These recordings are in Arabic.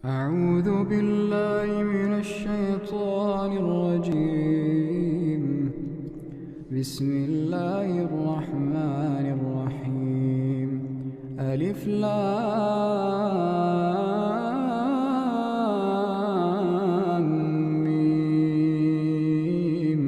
أعوذ بالله من الشيطان الرجيم. بسم الله الرحمن الرحيم. ألف لام ميم.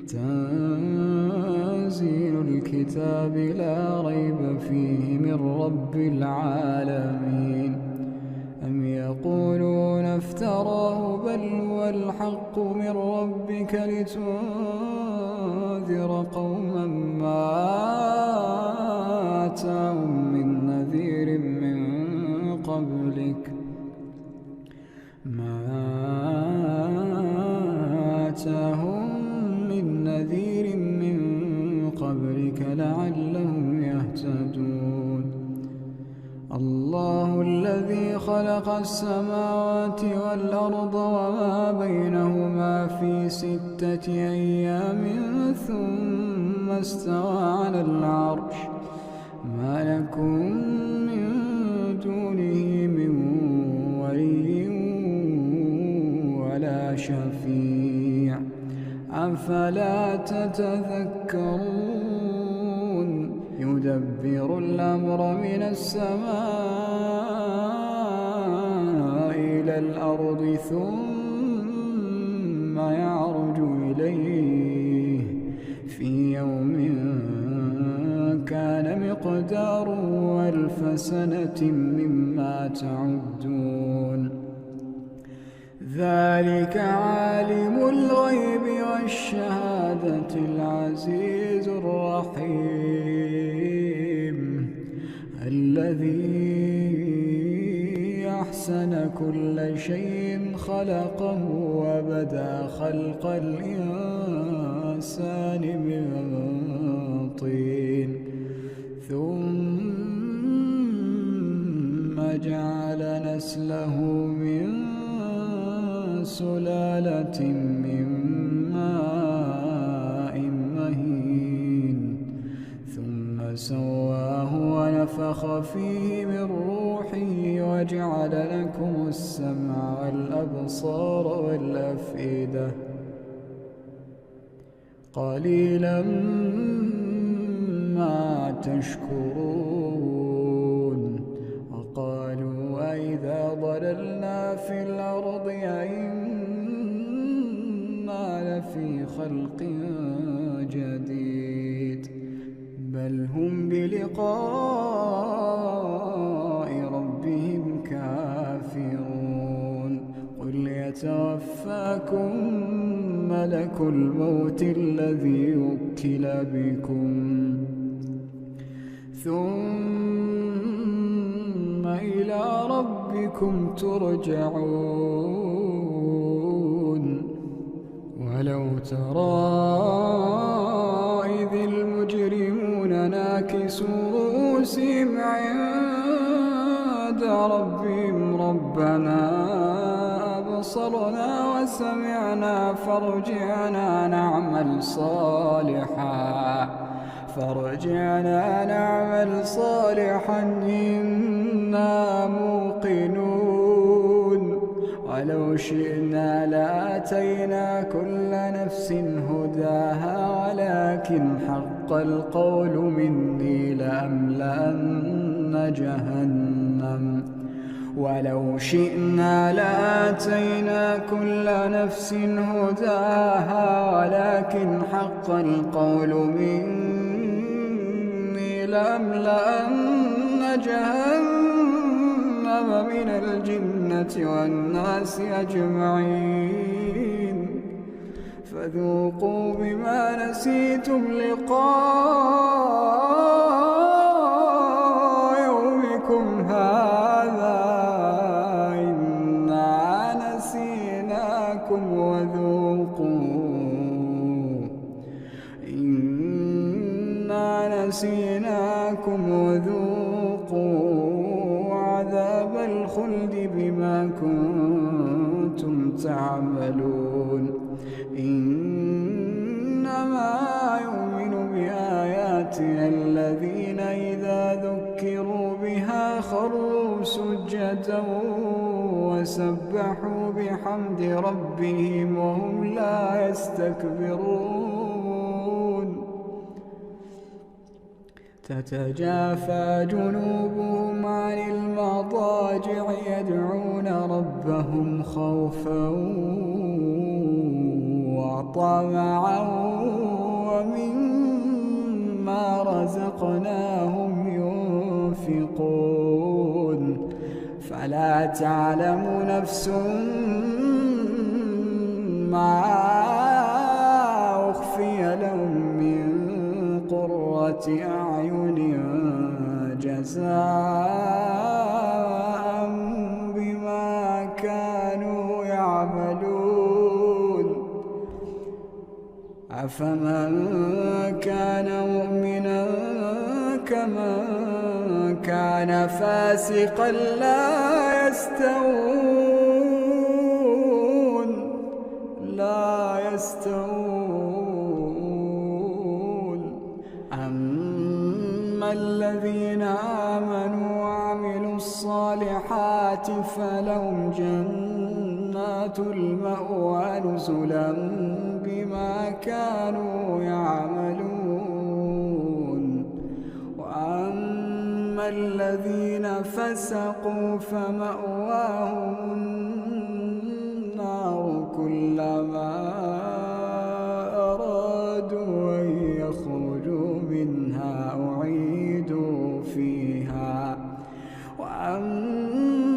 تنزيل الكتاب لا ريب فيه من رب العالمين. أم يقولون افتراه بل هو الحق من ربك لتنذر قوما ما آتاهم من نذير من قبلك لعلهم يهتدون. الله الذي خلق السماوات والأرض وما بينهما في 6 أيام ثم استوى على العرش. ما لكم من دونه من ولي ولا شفيع أفلا تتذكرون. يدبر الأمر من السماء إلى الأرض ثم يعرج إليه في يوم كان مقداره 1000 سنة مما تعدون. ذلك عالم الغيب والشهادة العزيز الرحيم الذي أحسن كل شيء خلقه وبدأ خلق الإنسان من طين ثم جعل نسله من سلالة من ماء مهين ثم سواه ونفخ فيه من روحه وجعل لكم السمع والأبصار والأفئدة قليلا ما تشكرون. وقالوا أئذا ضللنا في الأرض أئنا لفي خلق جديد بل هم بلقاء ربهم كافرون. قل يتوفاكم ملك الموت الذي وكل بكم ثم إلى ربكم ترجعون. ولو ترى إذ المجرمون ناكسوا رؤوسهم عند ربهم ربنا أبصرنا وسمعنا فارجعنا نعمل صالحا إنا موقنون. ولو شئنا لآتينا كل نفس هداها ولكن حق القول مني لأملأن جهنم. ولو شئنا لآتينا كل نفس هداها ولكن حق القول مني لأملأن جهنم من الجنة والناس أجمعين. فذوقوا بما نسيتم لقاء يومكم هذا إنا نسيناكم وذوقوا عذاب الخلد بما كنتم تعملون. إنما يؤمن بآياتنا الذين إذا ذكروا بها خروا سجدا وسبحوا بحمد ربهم وهم لا يستكبرون تتجافى جنوبهم عن المضاجع يدعون ربهم خوفا وطمعا ومما رزقناهم ينفقون فلا تعلم نفس ما أخفي لهم من قرة أعين جزاء بما كانوا يعملون أفمن كان مؤمنا كمن كان فاسقا لا يستوون أما الذين آمنوا وعملوا الصالحات فلهم جنات المأوى نزلا بما كانوا يعملون وأما الذين فسقوا فمأواهم النار كلما أرادوا أن يخرجوا منها أعيدوا فيها وأما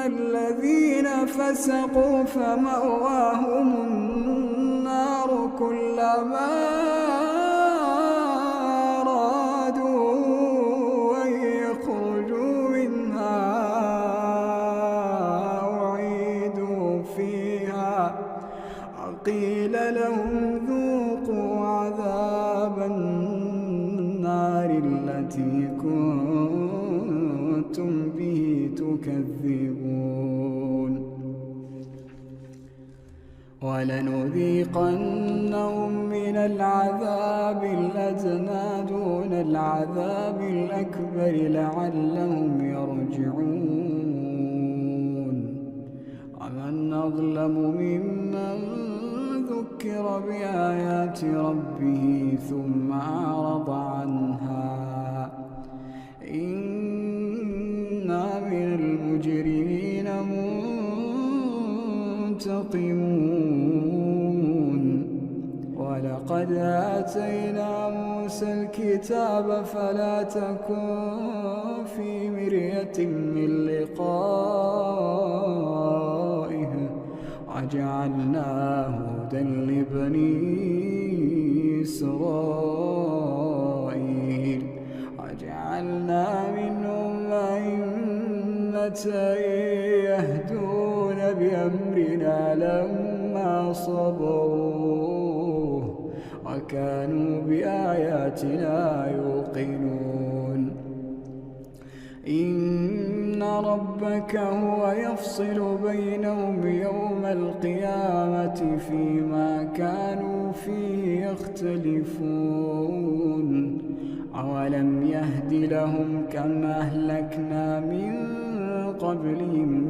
الذين فسقوا فمأواهم النار كلما أرادوا أن يخرجوا منها أعيدوا فيها وقيل لهم ذوقوا عذاب النار التي كنتم به تكذبون ولنذيقنهم من العذاب الأدنى دون العذاب الأكبر لعلهم يرجعون ومن أظلم ممن ذكر بآيات ربه ثم أعرض عنها إنا من المجرمين منتقمون ولقد آتينا موسى الكتاب فلا تكن في مرية من لقائه وجعلناه هدى لبني إسرائيل وجعلنا منهم أئمة يهدون بأمرنا لما صبروا وكانوا بآياتنا يوقنون إن ربك هو يفصل بينهم يوم القيامة فيما كانوا فيه يختلفون أولم يهد لهم كم أهلكنا من قبلهم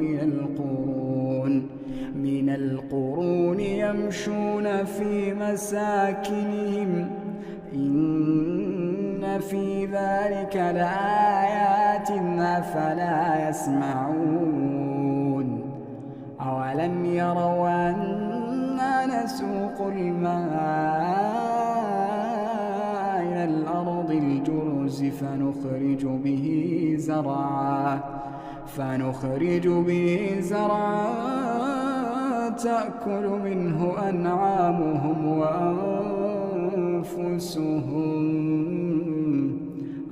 من القرون يمشون في مساكنهم إن في ذلك لآيات أفلا يسمعون أولم يروا أنا نسوق الماء إلى الأرض الجرز فنخرج به زرعا تأكل منه أنعامهم وأنفسهم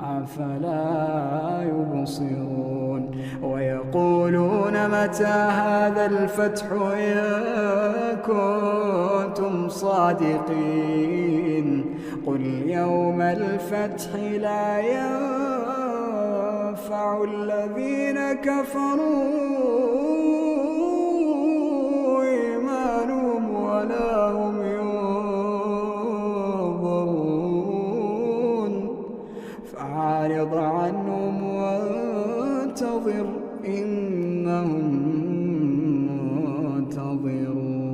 أفلا يبصرون ويقولون متى هذا الفتح إن كنتم صادقين قل يوم الفتح لا ينفع الذين كفروا إيمانهم ولا هم ينظرون فأعرض عنهم وانتظر إنهم ينظرون